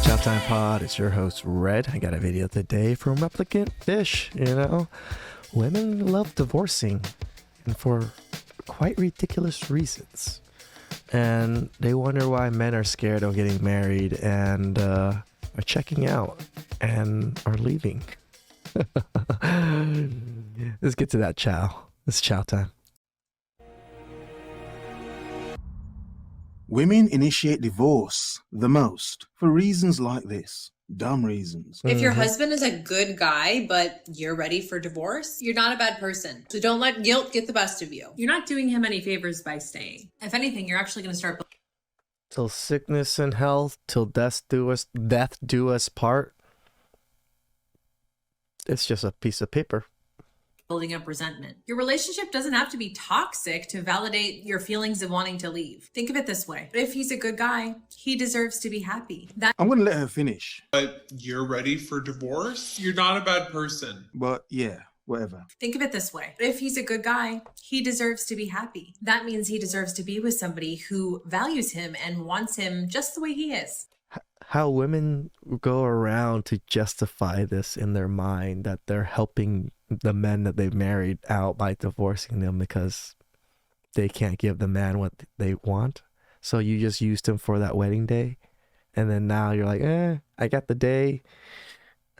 TheChowTimePod. It's your host, Red. I got a video today from Replicant Fish. Women love divorcing, and for quite ridiculous reasons. And they wonder why men are scared of getting married and are checking out and are leaving. Let's get to that chow. It's chow time. Women initiate divorce the most for reasons like this. Dumb reasons. If your husband is a good guy, but you're ready for divorce, you're not a bad person. So don't let guilt get the best of you. You're not doing him any favors by staying. If anything, you're actually going to start Till sickness and health, till death do us part. It's just a piece of paper. building up resentment. Your relationship doesn't have to be toxic to validate your feelings of wanting to leave. Think of it this way. If he's a good guy, he deserves to be happy. I'm going to let her finish. But you're ready for divorce? You're not a bad person. But yeah, whatever. Think of it this way. If he's a good guy, he deserves to be happy. That means he deserves to be with somebody who values him and wants him just the way he is. How women go around to justify this in their mind that they're helping the men that they've married out by divorcing them because they can't give the man what they want. So you just used him for that wedding day. And then now you're like, I got the day.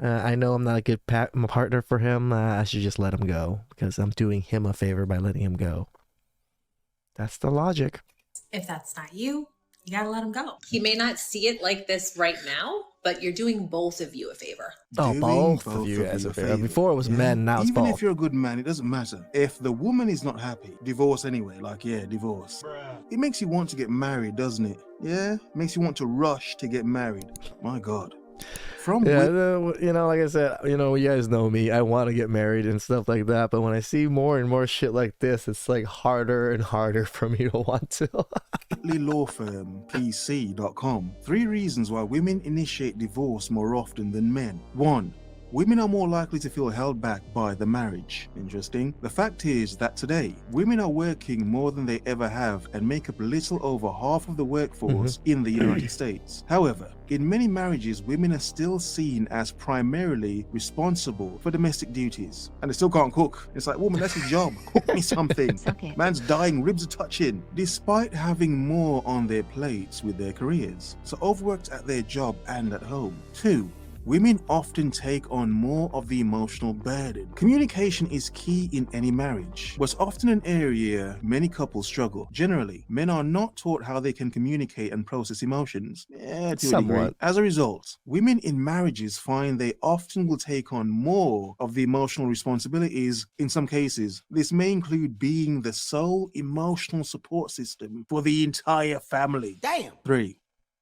I know I'm not a good partner for him. I should just let him go because I'm doing him a favor by letting him go. That's the logic. If that's not you, you gotta let him go. He may not see it like this right now, but you're doing both of you a favor. Oh, both of you guys a favor. Before it was men, now it's both. Even if you're a good man, it doesn't matter. If the woman is not happy, divorce anyway. Divorce. It makes you want to get married, doesn't it? Yeah? It makes you want to rush to get married. My God. Like I said, you guys know me. I want to get married and stuff like that. But when I see more and more shit like this, it's like harder and harder for me to want to. Law firm PC.com. 3 reasons why women initiate divorce more often than men. 1. Women are more likely to feel held back by the marriage. Interesting. The fact is that today, women are working more than they ever have and make up a little over half of the workforce in the United States. However, in many marriages, women are still seen as primarily responsible for domestic duties. And they still can't cook. It's like, woman, that's your job. Cook me something. Man's dying, ribs are touching. Despite having more on their plates with their careers. So overworked at their job and at home. 2. Women often take on more of the emotional burden. Communication is key in any marriage, but often an area many couples struggle. Generally, men are not taught how they can communicate and process emotions. To a degree. As a result, women in marriages find they often will take on more of the emotional responsibilities. In some cases, this may include being the sole emotional support system for the entire family. Damn! 3.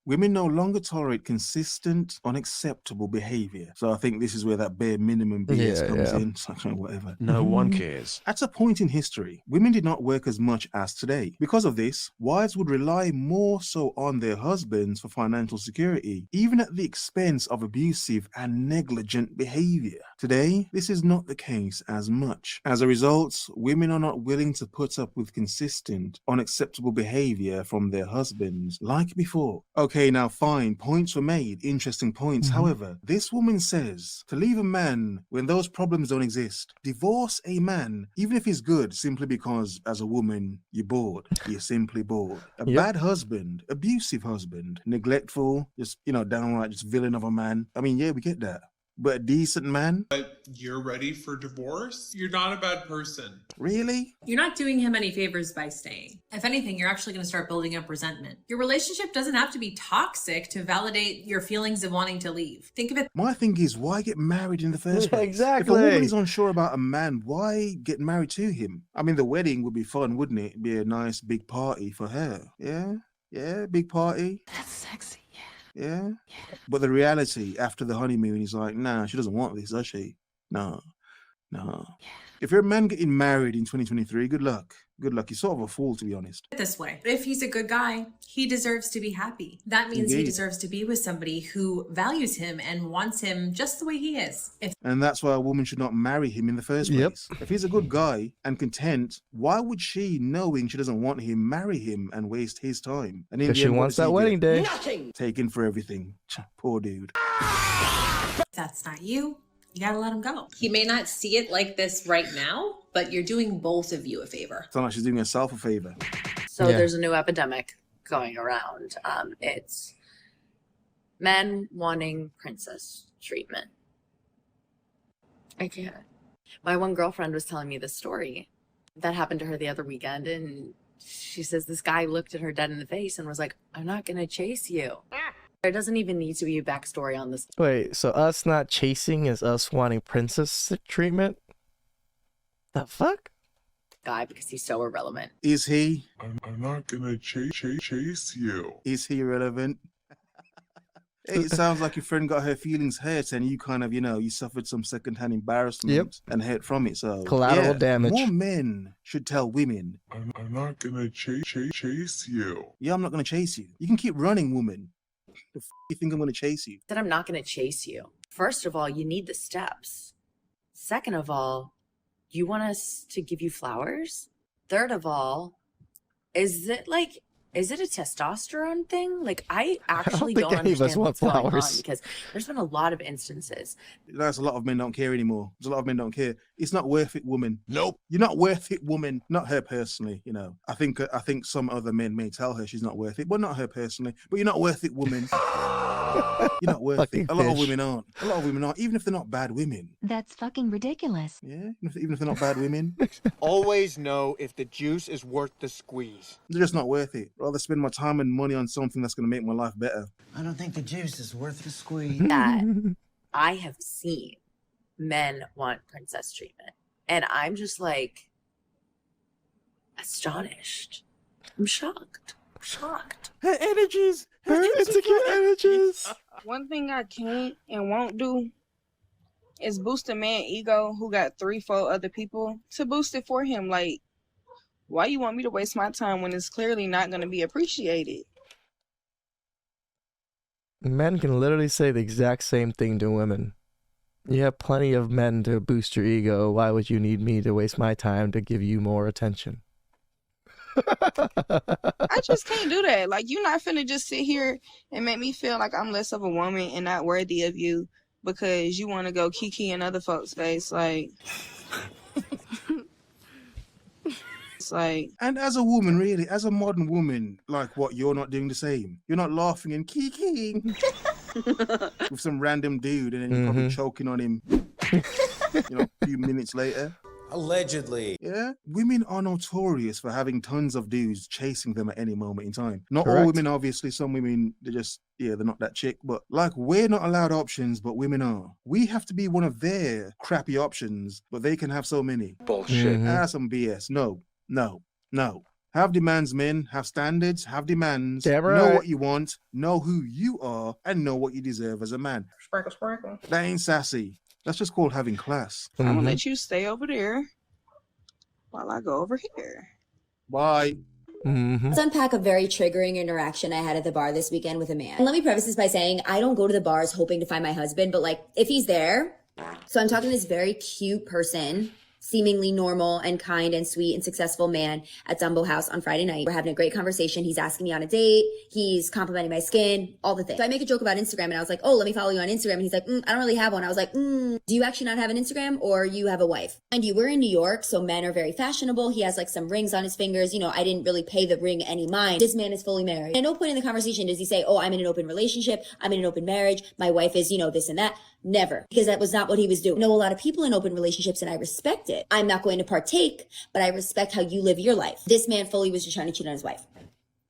Women no longer tolerate consistent, unacceptable behavior. So I think this is where that bare minimum BS comes in. So, whatever. No one cares. At a point in history, women did not work as much as today. Because of this, wives would rely more so on their husbands for financial security, even at the expense of abusive and negligent behavior. Today, this is not the case as much. As a result, women are not willing to put up with consistent, unacceptable behavior from their husbands like before. Okay, now fine, points were made, interesting points. However, this woman says to leave a man when those problems don't exist. Divorce a man, even if he's good, simply because as a woman, you're bored. You're simply bored. A bad husband, abusive husband, neglectful, just, downright just villain of a man. I mean, yeah, we get that. But a decent man? But you're ready for divorce? You're not a bad person. Really? You're not doing him any favors by staying. If anything, you're actually going to start building up resentment. Your relationship doesn't have to be toxic to validate your feelings of wanting to leave. Think of it. My thing is, why get married in the first place? Exactly. If a woman is unsure about a man, why get married to him? I mean, the wedding would be fun, wouldn't it? It'd be a nice big party for her. Yeah, big party. That's sexy. Yeah. But the reality after the honeymoon is like, nah, she doesn't want this, does she? No. If you're a man getting married in 2023, good luck. Good luck. You're sort of a fool, to be honest. This way. If he's a good guy, he deserves to be happy. That means he Indeed. deserves to be with somebody who values him and wants him just the way he is. And that's why a woman should not marry him in the first Yep. place. If he's a good guy and content, why would she, knowing she doesn't want him, marry him and waste his time? And in Because the she end, what wants does he that wedding get? day. Taken for everything. Poor dude. If that's not you, you gotta let him go. He may not see it like this right now, but you're doing both of you a favor. It's not like she's doing herself a favor. So Yeah. there's a new epidemic going around. It's men wanting princess treatment. I can't. My one girlfriend was telling me this story that happened to her the other weekend, and she says this guy looked at her dead in the face and was like, "I'm not gonna chase you." There doesn't even need to be a backstory on this Wait, so us not chasing is us wanting princess treatment? The fuck? guy because he's so irrelevant. Is he? I'm not gonna chase you. Is he relevant? Hey, it sounds like your friend got her feelings hurt and you kind of, you suffered some secondhand embarrassment and hurt from it. So Collateral damage. More men should tell women, I'm not gonna chase you. yeah, I'm not going to chase you. You can keep running, woman. The you think I'm going to chase you? That I'm not going to chase you. First of all, you need the steps. Second of all, you want us to give you flowers? Third of all, is it a testosterone thing? Like, I actually think don't any of us understand want what's going on flowers. because there's been a lot of instances. That's a lot of men don't care anymore. There's a lot of men don't care. It's not worth it, woman. Nope. You're not worth it, woman. Not her personally, I think some other men may tell her she's not worth it, but not her personally. But you're not worth it, woman. You're not worth Fucking it. A lot of bitch. women aren't. A lot of women aren't, even if they're not bad women. That's fucking ridiculous. Yeah, even if they're not bad women, Always know if the juice is worth the squeeze. they're just not worth it. I'd rather spend my time and money on something that's going to make my life better. I don't think the juice is worth the squeeze. That I have seen men want princess treatment. And I'm just like astonished. I'm shocked. Her energies. Her insecure energies. One thing I can't and won't do is boost a man ego who got 3-4 other people to boost it for him. Like, why you want me to waste my time when it's clearly not going to be appreciated? Men can literally say the exact same thing to women. You have plenty of men to boost your ego. Why would you need me to waste my time to give you more attention? I just can't do that. Like, you're not finna just sit here and make me feel like I'm less of a woman and not worthy of you because you want to go kiki in other folks' face. Like, it's like, And as a woman, really, as a modern woman, like what, you're not doing the same. You're not laughing and kikiing with some random dude and then you're probably choking on him, a few minutes later. Allegedly. Yeah, women are notorious for having tons of dudes chasing them at any moment in time. Not all Correct. women, obviously. Some women, they're not that chick. But like, we're not allowed options, but women are. We have to be one of their crappy options, but they can have so many. Bullshit. Mhm. Ah, some BS. No. Have demands, men. Have standards. Have demands. Damn Know right. what you want. Know who you are, and know what you deserve as a man. sprinkle. That ain't sassy. That's just called having class. I'm Mhm. gonna let you stay over there while I go over here. Bye. Mhm. Let's unpack a very triggering interaction I had at the bar this weekend with a man. And let me preface this by saying I don't go to the bars hoping to find my husband, but like if he's there. So I'm talking to this very cute person, seemingly normal and kind and sweet and successful man at Dumbo House on Friday night. We're having a great conversation. He's asking me on a date. He's complimenting my skin, all the things. So I make a joke about Instagram and I was like, oh, let me follow you on Instagram. And he's like, I don't really have one. I was like, do you actually not have an Instagram or you have a wife? And we're in New York, so men are very fashionable. He has like some rings on his fingers. I didn't really pay the ring any mind. This man is fully married. At no point in the conversation does he say, oh, I'm in an open relationship. I'm in an open marriage. My wife is, this and that. Never, because that was not what he was doing. I know a lot of people in open relationships and I respect it. I'm not going to partake, but I respect how you live your life. This man fully was just trying to cheat on his wife.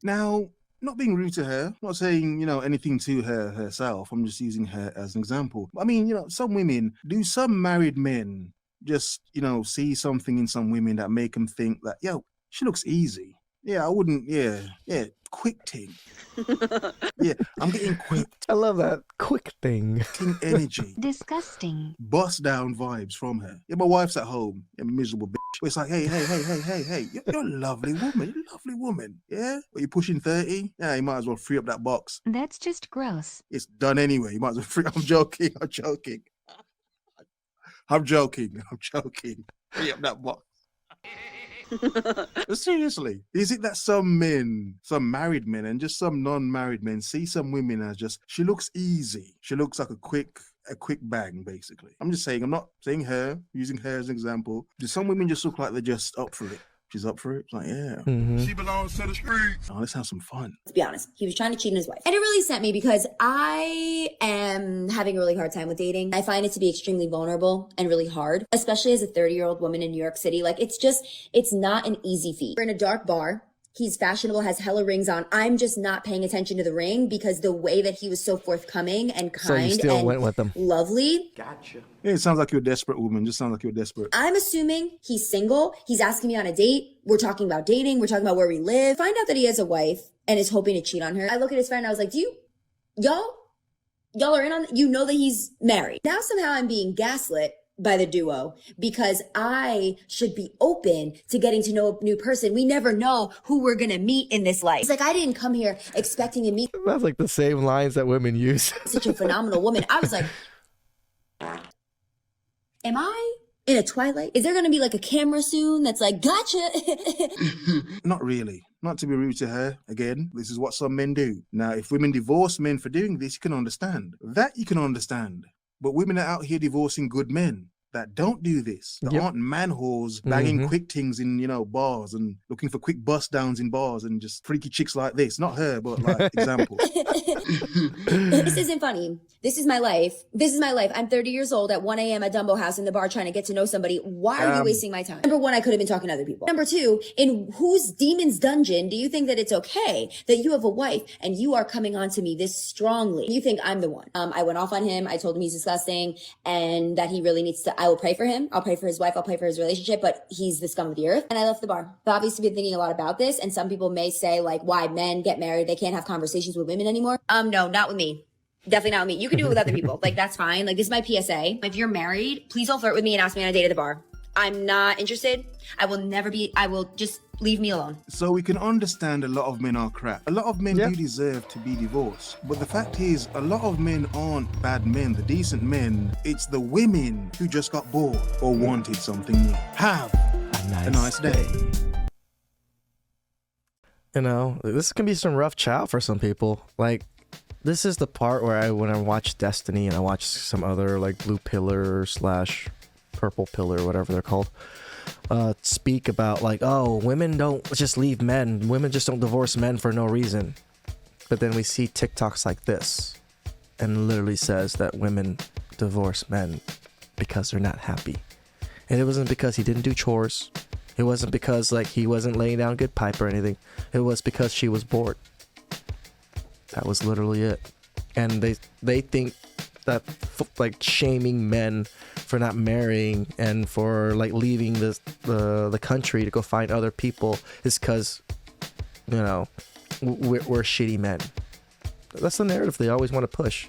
Now, not being rude to her, not saying, anything to her herself. I'm just using her as an example. I mean, some women, do some married men just, see something in some women that make them think that, she looks easy. Yeah, I wouldn't. Yeah, quick ting. Yeah, I'm getting quick I love that quick thing. ting energy. Disgusting. Bust down vibes from her. Yeah, my wife's at home, a miserable bitch. But it's like, hey, you're a lovely woman, yeah? But you're pushing 30? Yeah, you might as well free up that box. That's just gross. It's done anyway. You might as well free. I'm joking. Free up that box. But seriously, is it that some men, some married men and just some non-married men see some women as just, she looks easy. She looks like a quick bang, basically. I'm just saying, I'm not saying her, using her as an example. Just some women just look like they're just up for it. She's up for it. It's like, yeah. Mm-hmm. She belongs to the streets. Oh, let's have some fun. Let's be honest. He was trying to cheat on his wife. And it really sent me because I am having a really hard time with dating. I find it to be extremely vulnerable and really hard, especially as a 30-year-old woman in New York City. Like, it's not an easy feat. We're in a dark bar. He's fashionable, has hella rings on. I'm just not paying attention to the ring because the way that he was so forthcoming and kind So you still and went with him. lovely. Gotcha. Yeah, it sounds like you're a desperate woman. Just sounds like you're desperate. I'm assuming he's single. He's asking me on a date. We're talking about dating. We're talking about where we live. Find out that he has a wife and is hoping to cheat on her. I look at his friend and I was like, y'all are in on, you know that he's married. Now somehow I'm being gaslit by the duo because I should be open to getting to know a new person. We never know who we're gonna meet in this life. It's like I didn't come here expecting to meet That's like the same lines that women use. such a phenomenal woman. I was like, am I in a Twilight? Is there gonna be like a camera soon that's like, gotcha? Not really. Not to be rude to her. Again, this is what some men do. Now, if women divorce men for doing this, you can understand. That you can understand. But women are out here divorcing good men that don't do this. That aren't man whores banging quick things in, bars and looking for quick bust downs in bars and just freaky chicks like this. Not her, but like example. This isn't funny. This is my life. I'm 30 years old at 1 a.m. at Dumbo House in the bar trying to get to know somebody. Why are you wasting my time? Number one, I could have been talking to other people. Number two, in whose demon's dungeon do you think that it's okay that you have a wife and you are coming on to me this strongly? You think I'm the one? I went off on him. I told him he's disgusting and that he really needs to, I will pray for him. I'll pray for his wife. I'll pray for his relationship, but he's the scum of the earth. And I left the bar. I've obviously been thinking a lot about this. And some people may say like, why men get married? They can't have conversations with women anymore. No, not with me. Definitely not with me. You can do it with other people. Like, that's fine. Like, this is my PSA. If you're married, please don't flirt with me and ask me on a date at the bar. I'm not interested. I will just leave me alone. So we can understand a lot of men are crap. A lot of men do deserve to be divorced. But the fact is, a lot of men aren't bad men. The decent men, it's the women who just got bored or wanted something new. Have a nice day. This can be some rough chow for some people. Like, this is the part where when I watch Destiny and I watch some other like Blue Pillar / Purple Pillar, whatever they're called, speak about like, oh, women don't just leave men. Women just don't divorce men for no reason. But then we see TikToks like this and literally says that women divorce men because they're not happy. And it wasn't because he didn't do chores. It wasn't because like he wasn't laying down good pipe or anything. It was because she was bored. That was literally it. And they think that like shaming men for not marrying and for like leaving the country to go find other people is because we're shitty men. That's the narrative they always want to push.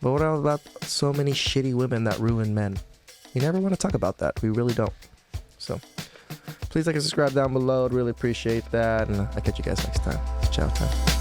But what about so many shitty women that ruin men? We never want to talk about that. We really don't. So please like and subscribe down below. I'd really appreciate that. And I'll catch you guys next time. Ciao time.